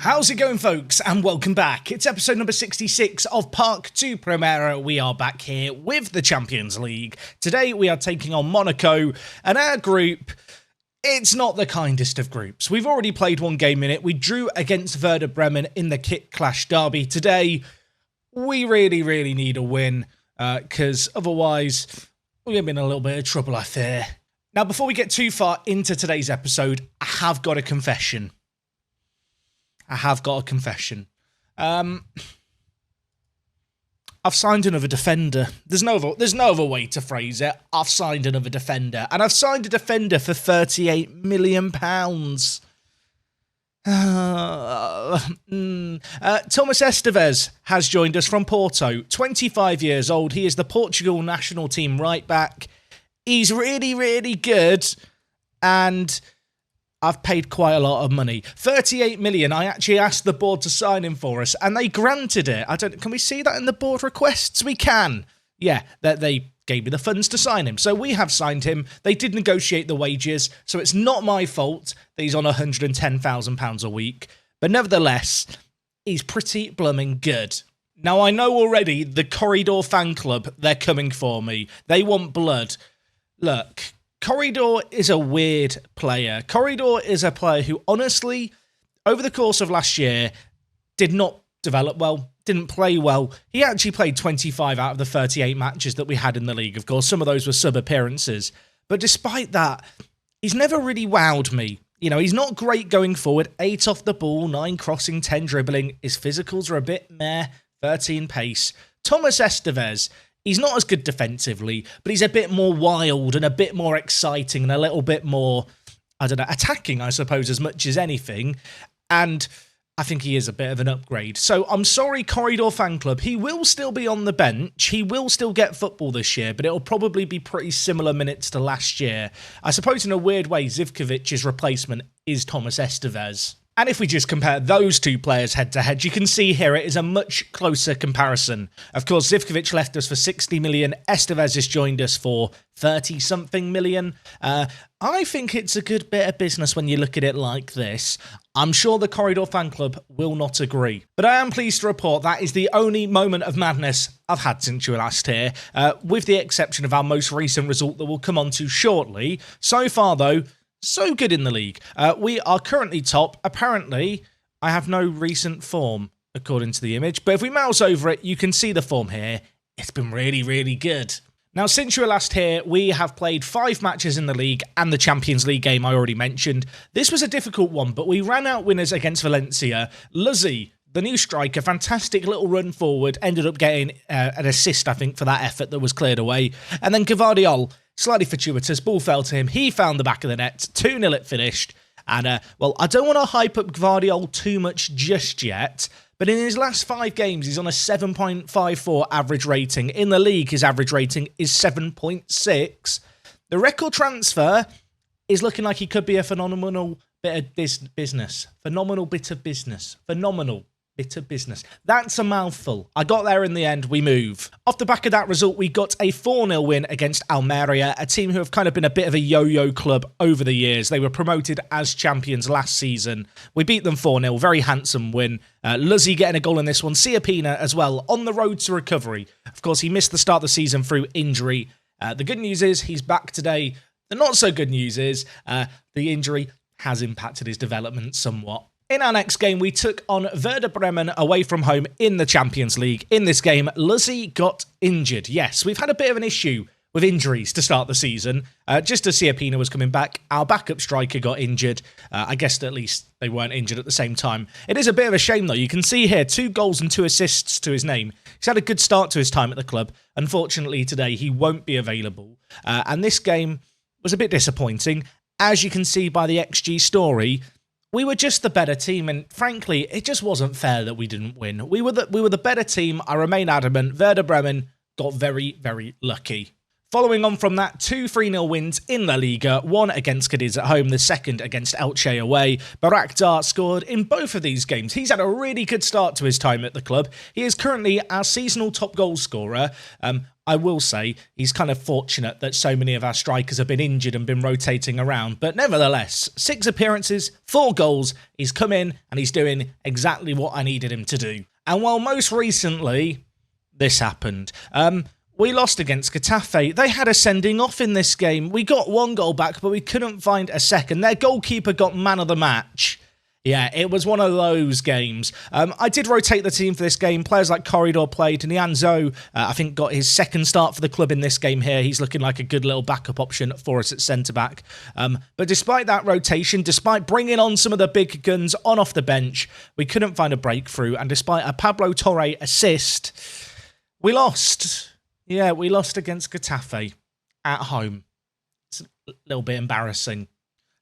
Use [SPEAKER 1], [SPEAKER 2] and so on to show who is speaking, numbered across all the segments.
[SPEAKER 1] How's it going, folks, and welcome back. It's episode number 66 of Park 2 Primera. We are back here with the Champions League. Today we are taking on Monaco, and our group, it's not the kindest of groups. We've already played one game in it. We drew against Werder Bremen in the Kit Clash derby. Today, we really need a win, because otherwise we're going to be in a little bit of trouble, I fear. Now, before we get too far into today's episode, I have got a confession. I've signed another defender. There's no other way to phrase it. I've signed another defender, and I've signed a defender for £38 million. Thomas Esteves has joined us from Porto. 25 years old. He is the Portugal national team right back. He's really good, and I've paid quite a lot of money. 38 million. I actually asked the board to sign him for us, and they granted it. Can we see that in the board requests? We can. Yeah, they gave me the funds to sign him. So we have signed him. They did negotiate the wages, so it's not my fault that he's on £110,000 a week. But nevertheless, he's pretty blooming good. Now, I know already the Corridor fan club, they're coming for me. They want blood. Look, Corridor is a weird player. Corridor is a player who, honestly, over the course of last year, did not develop well, didn't play well. He actually played 25 out of the 38 matches that we had in the league. Of course, some of those were sub-appearances. But despite that, he's never really wowed me. You know, he's not great going forward. 8 off the ball, 9 crossing, 10 dribbling. His physicals are a bit meh, 13 pace. Thomas Esteves, he's not as good defensively, but he's a bit more wild and a bit more exciting and a little bit more, attacking, I suppose, as much as anything. And I think he is a bit of an upgrade. So I'm sorry, Corridor fan club. He will still be on the bench. He will still get football this year, but it'll probably be pretty similar minutes to last year. I suppose in a weird way, Zivkovic's replacement is Thomas Esteves. And if we just compare those two players head-to-head, you can see here it is a much closer comparison. Of course, Zivkovic left us for 60 million. Esteves has joined us for 30-something million. I think it's a good bit of business when you look at it like this. I'm sure the Corridor fan club will not agree. But I am pleased to report that is the only moment of madness I've had since you were last here, with the exception of our most recent result that we'll come on to shortly. So far, though, so good in the league. We are currently top. Apparently, I have no recent form, according to the image. But if we mouse over it, you can see the form here. It's been really good. Now, since you were last here, we have played 5 matches in the league and the Champions League game I already mentioned. This was a difficult one, but we ran out winners against Valencia. Luzzi, the new striker, fantastic little run forward, ended up getting an assist, I think, for that effort that was cleared away. And then Gvardiol, slightly fortuitous, ball fell to him. He found the back of the net. 2-0 it finished. And, well, I don't want to hype up Gvardiol too much just yet, but in his last 5 games, he's on a 7.54 average rating. In the league, his average rating is 7.6. The record transfer is looking like he could be a phenomenal bit of business. Phenomenal bit of business. Phenomenal bit of business. That's a mouthful. I got there in the end. We move. Off the back of that result, we got a 4-0 win against Almeria, a team who have kind of been a bit of a yo-yo club over the years. They were promoted as champions last season. We beat them 4-0. Very handsome win. Luzzi getting a goal in this one. Siapina as well, on the road to recovery. Of course, he missed the start of the season through injury. The good news is he's back today. The not so good news is the injury has impacted his development somewhat. In our next game, we took on Werder Bremen away from home in the Champions League. In this game, Luzzi got injured. Yes, we've had a bit of an issue with injuries to start the season. Just as Siapina was coming back, our backup striker got injured. I guess at least they weren't injured at the same time. It is a bit of a shame, though. You can see here 2 goals and 2 assists to his name. He's had a good start to his time at the club. Unfortunately, today, he won't be available. And this game was a bit disappointing. As you can see by the XG story, we were just the better team, and frankly, it just wasn't fair that we didn't win. We were the better team. I remain adamant. Werder Bremen got very lucky. Following on from that, 2 3-0 wins in La Liga, one against Cadiz at home, the second against Elche away. Baraktar scored in both of these games. He's had a really good start to his time at the club. He is currently our seasonal top goal scorer. I will say he's kind of fortunate that so many of our strikers have been injured and been rotating around. But nevertheless, 6 appearances, 4 goals. He's come in and he's doing exactly what I needed him to do. And while most recently, this happened. We lost against Getafe. They had a sending off in this game. We got 1 goal back, but we couldn't find a second. Their goalkeeper got man of the match. Yeah, it was one of those games. I did rotate the team for this game. Players like Corridor played. Nianzo, I think, got his second start for the club in this game here. He's looking like a good little backup option for us at centre-back. But despite that rotation, despite bringing on some of the big guns on off the bench, we couldn't find a breakthrough. And despite a Pablo Torre assist, we lost. Yeah, we lost against Getafe at home. It's a little bit embarrassing.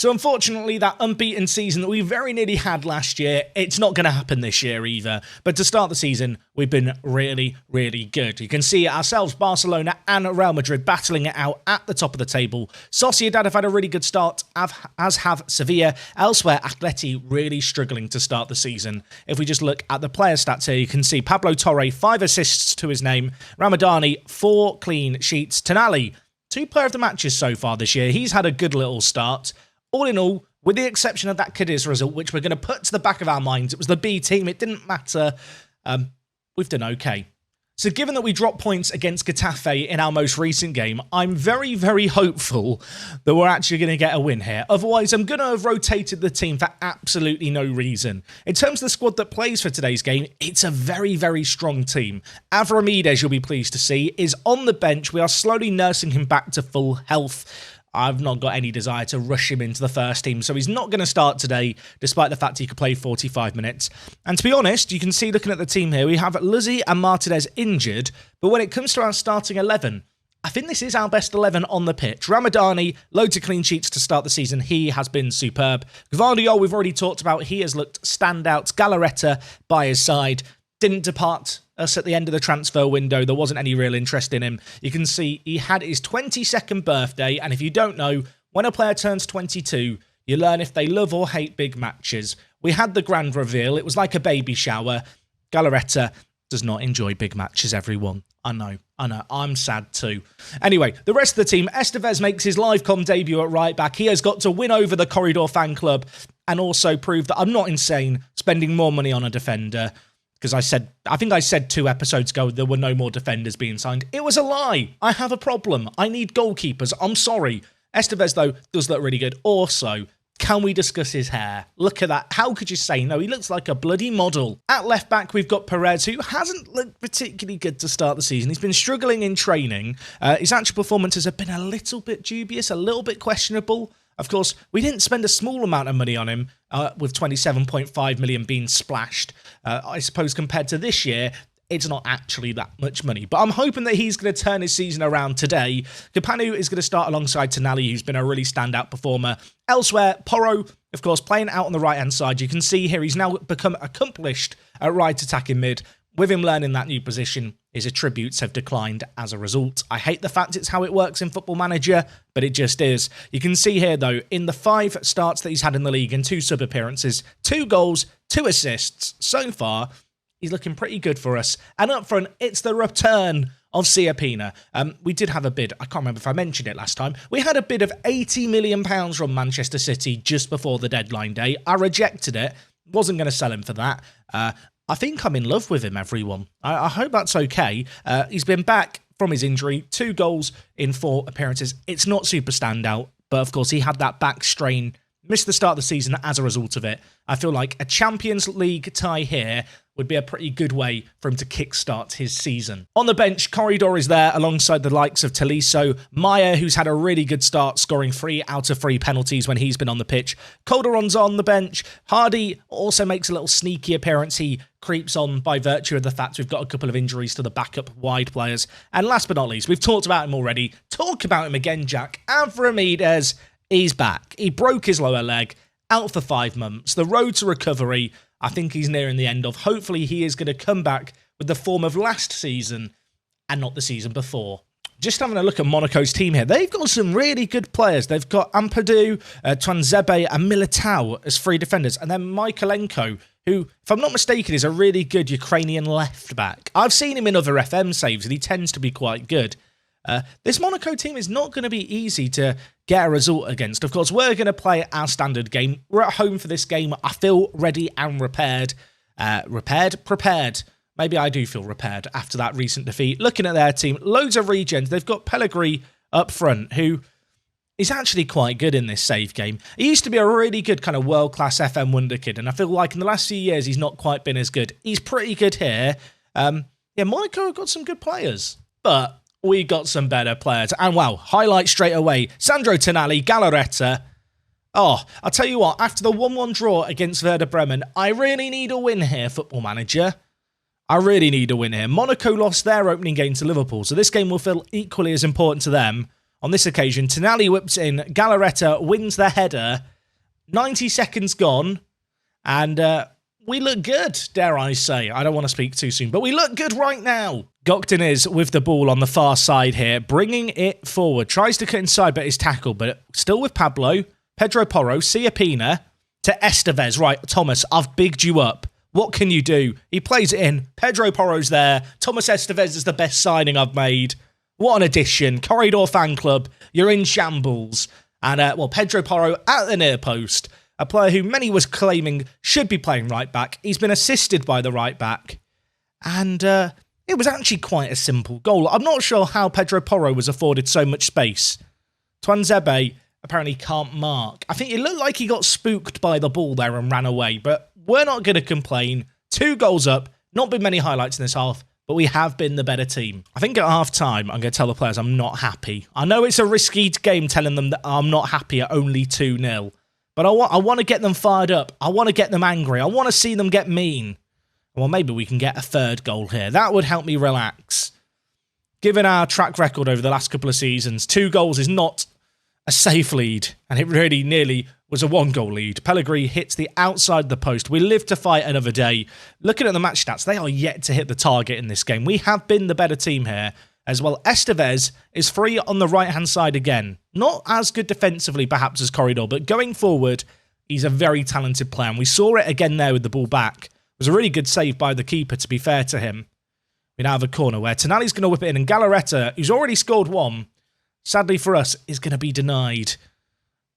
[SPEAKER 1] So unfortunately, that unbeaten season that we very nearly had last year, it's not going to happen this year either. But to start the season, we've been really, really good. You can see ourselves, Barcelona and Real Madrid battling it out at the top of the table. Sociedad have had a really good start, as have Sevilla. Elsewhere, Atleti really struggling to start the season. If we just look at the player stats here, you can see Pablo Torre, 5 assists to his name. Ramadani, 4 clean sheets. Tonali, 2 player of the matches so far this year. He's had a good little start. All in all, with the exception of that Cadiz result, which we're going to put to the back of our minds, it was the B team, it didn't matter, we've done okay. So given that we dropped points against Getafe in our most recent game, I'm very, very hopeful that we're actually going to get a win here. Otherwise, I'm going to have rotated the team for absolutely no reason. In terms of the squad that plays for today's game, it's a very, very strong team. Avramides, you'll be pleased to see, is on the bench. We are slowly nursing him back to full health. I've not got any desire to rush him into the first team, so he's not going to start today, despite the fact he could play 45 minutes. And to be honest, you can see looking at the team here, we have Luzzi and Martinez injured, but when it comes to our starting 11, I think this is our best 11 on the pitch. Ramadani, loads of clean sheets to start the season. He has been superb. Gvardiol, we've already talked about. He has looked standout. Galarreta by his side. Didn't depart us at the end of the transfer window. There wasn't any real interest in him. You can see he had his 22nd birthday, and if you don't know, when a player turns 22, you learn if they love or hate big matches. We had the grand reveal. It was like a baby shower. Galarreta does not enjoy big matches, everyone. I know. I'm sad too. Anyway, the rest of the team, Estevez makes his live com debut at right back. He has got to win over the Corridor fan club and also prove that I'm not insane spending more money on a defender. Because I think I said 2 episodes ago there were no more defenders being signed. It was a lie. I have a problem. I need goalkeepers. I'm sorry. Estevez, though, does look really good. Also, can we discuss his hair? Look at that. How could you say no? He looks like a bloody model. At left back, we've got Perez, who hasn't looked particularly good to start the season. He's been struggling in training. His actual performances have been a little bit dubious, a little bit questionable. Of course, we didn't spend a small amount of money on him, with 27.5 million being splashed. I suppose compared to this year, it's not actually that much money. But I'm hoping that he's going to turn his season around today. Kapanu is going to start alongside Tonali, who's been a really standout performer. Elsewhere, Porro, of course, playing out on the right-hand side. You can see here he's now become accomplished at right attacking mid. With him learning that new position, his attributes have declined as a result. I hate the fact it's how it works in Football Manager, but it just is. You can see here, though, in the 5 starts that he's had in the league and 2 sub-appearances, 2 goals, 2 assists. So far, he's looking pretty good for us. And up front, it's the return of Siapina. We did have a bid. I can't remember if I mentioned it last time. We had a bid of £80 million from Manchester City just before the deadline day. I rejected it. Wasn't going to sell him for that. I think I'm in love with him, everyone. I hope that's okay. He's been back from his injury, 2 goals in 4 appearances. It's not super standout, but of course he had that back strain, missed the start of the season as a result of it. I feel like a Champions League tie here would be a pretty good way for him to kickstart his season. On the bench, Corridor is there alongside the likes of Tolisso, Maya, who's had a really good start, scoring 3 out of 3 penalties when he's been on the pitch. Calderon's on the bench. Hardy also makes a little sneaky appearance. He creeps on by virtue of the fact we've got a couple of injuries to the backup wide players. And last but not least, we've talked about him already. Talk about him again, Jack. Avramides, he's back. He broke his lower leg, out for 5 months. The road to recovery, I think he's nearing the end of. Hopefully he is going to come back with the form of last season and not the season before. Just having a look at Monaco's team here. They've got some really good players. They've got Ampadu, Twanzebe and Militao as free defenders. And then Michaelenko, who, if I'm not mistaken, is a really good Ukrainian left back. I've seen him in other FM saves, and he tends to be quite good. This Monaco team is not going to be easy to get a result against. Of course, we're going to play our standard game. We're at home for this game. I feel ready and prepared. Prepared. Maybe I do feel repaired after that recent defeat. Looking at their team, loads of regens. They've got Pellegrini up front, who is actually quite good in this save game. He used to be a really good kind of world-class FM wonder kid, and I feel like in the last few years, he's not quite been as good. He's pretty good here. Yeah, Monaco have got some good players, but we got some better players. And wow, highlight straight away. Sandro Tonali, Galarreta. Oh, I'll tell you what, after the 1-1 draw against Werder Bremen, I really need a win here, Football Manager. I really need a win here. Monaco lost their opening game to Liverpool, so this game will feel equally as important to them. On this occasion, Tonali whips in, Galarreta wins the header, 90 seconds gone, and we look good, dare I say. I don't want to speak too soon, but we look good right now. Gokten is with the ball on the far side here, bringing it forward. Tries to cut inside, but is tackled, but still with Pablo. Pedro Porro, Siapina to Estevez. Right, Thomas, I've bigged you up. What can you do? He plays it in. Pedro Porro's there. Thomas Estevez is the best signing I've made. What an addition. Corridor fan club, you're in shambles. And, well, Pedro Porro at the near post. A player who many was claiming should be playing right back. He's been assisted by the right back. And it was actually quite a simple goal. I'm not sure how Pedro Porro was afforded so much space. Twanzebe apparently can't mark. I think it looked like he got spooked by the ball there and ran away. But we're not going to complain. 2 goals up. Not been many highlights in this half, but we have been the better team. I think at half-time, I'm going to tell the players I'm not happy. I know it's a risky game telling them that I'm not happy at only 2-0. But I want to get them fired up. I want to get them angry. I want to see them get mean. Well, maybe we can get a 3rd goal here. That would help me relax. Given our track record over the last couple of seasons, 2 goals is not a safe lead. And it really nearly was a 1-goal lead. Pellegrini hits the outside of the post. We live to fight another day. Looking at the match stats, they are yet to hit the target in this game. We have been the better team here. As well, Estevez is free on the right-hand side again. Not as good defensively, perhaps, as Corridor, but going forward, he's a very talented player. And we saw it again there with the ball back. It was a really good save by the keeper, to be fair to him. We now have a corner where Tonali's going to whip it in, and Galarreta, who's already scored 1, sadly for us, is going to be denied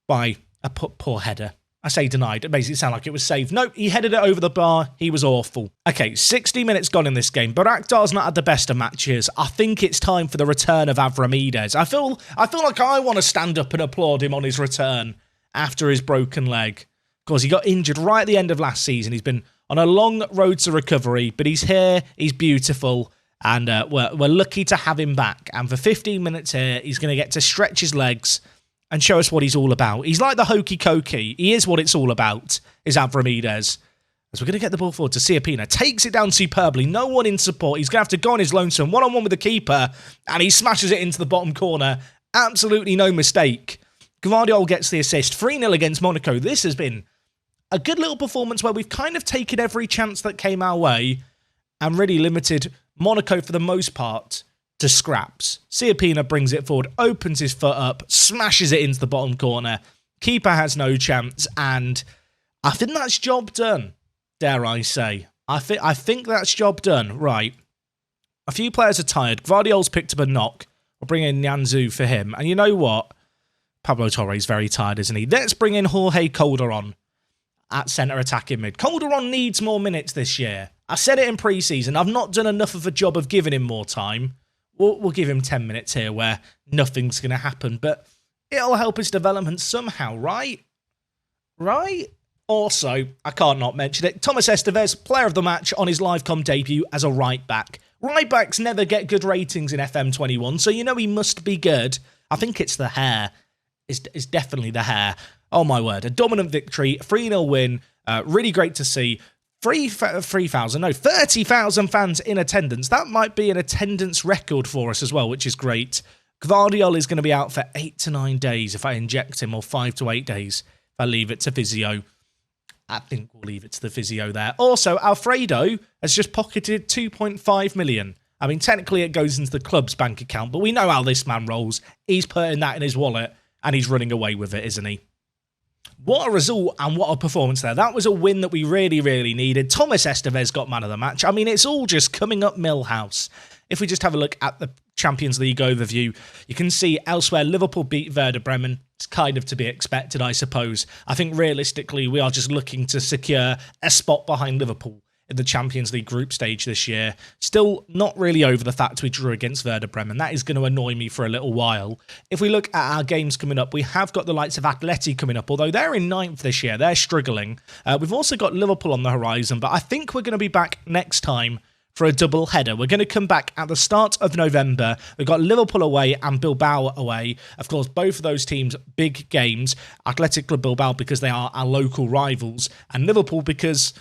[SPEAKER 1] by a poor header. I say denied. It makes it sound like it was saved. Nope, he headed it over the bar. He was awful. Okay, 60 minutes gone in this game. Baraktar's not had the best of matches. I think it's time for the return of Avramides. I feel like I want to stand up and applaud him on his return after his broken leg. Of course, he got injured right at the end of last season. He's been on a long road to recovery, but he's here. He's beautiful. And we're lucky to have him back. And for 15 minutes here, he's going to get to stretch his legs and show us what he's all about. He's like the hokey cokey. He is what it's all about, is Avramides. As we're going to get the ball forward to Siapina. Takes it down superbly. No one in support. He's going to have to go on his lonesome. One-on-one with the keeper. And he smashes it into the bottom corner. Absolutely no mistake. Gvardiol gets the assist. 3-0 against Monaco. This has been a good little performance where we've kind of taken every chance that came our way and really limited Monaco for the most part to scraps. Siapina brings it forward, opens his foot up, smashes it into the bottom corner. Keeper has no chance, and I think that's job done, dare I say. I think that's job done. Right. A few players are tired. Gvardiol's picked up a knock. We'll bring in Nyanzu for him. And you know what? Pablo Torre's very tired, isn't he? Let's bring in Jorge Calderon at centre attacking mid. Calderon needs more minutes this year. I said it in pre-season. I've not done enough of a job of giving him more time. We'll give him 10 minutes here where nothing's going to happen, but it'll help his development somehow, right? Right? Also, I can't not mention it, Thomas Estevez, player of the match on his live-com debut as a right-back. Right-backs never get good ratings in FM21, so you know he must be good. I think it's the hair. It's definitely the hair. Oh my word, a dominant victory, 3-0 win, really great to see. 30,000 fans in attendance. That might be an attendance record for us as well, which is great. Gvardiol is going to be out for 8 to 9 days if I inject him, or 5 to 8 days if I leave it to physio. I think we'll leave it to the physio there. Also, Alfredo has just pocketed 2.5 million. I mean, technically it goes into the club's bank account, but we know how this man rolls. He's putting that in his wallet and he's running away with it, isn't he? What a result and what a performance there. That was a win that we really, really needed. Thomas Estevez got man of the match. I mean, it's all just coming up Millhouse. If we just have a look at the Champions League overview, you can see elsewhere Liverpool beat Werder Bremen. It's kind of to be expected, I suppose. I think realistically, we are just looking to secure a spot behind Liverpool in the Champions League group stage this year. Still not really over the fact we drew against Werder Bremen. That is going to annoy me for a little while. If we look at our games coming up, we have got the likes of Atleti coming up, although they're in 9th this year. They're struggling. We've also got Liverpool on the horizon, but I think we're going to be back next time for a double header. We're going to come back at the start of November. We've got Liverpool away and Bilbao away. Of course, both of those teams, big games. Athletic Club Bilbao because they are our local rivals, and Liverpool because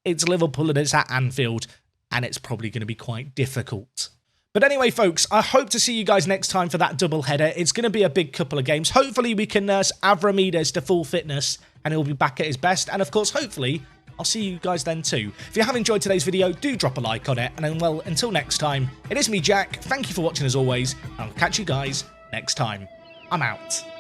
[SPEAKER 1] it's Liverpool and it's at Anfield, and it's probably going to be quite difficult. But anyway, folks, I hope to see you guys next time for that double header. It's going to be a big couple of games. Hopefully, we can nurse Avramides to full fitness, and he'll be back at his best. And of course, hopefully, I'll see you guys then too. If you have enjoyed today's video, do drop a like on it. And then, well, until next time, it is me, Jack. Thank you for watching as always, and I'll catch you guys next time. I'm out.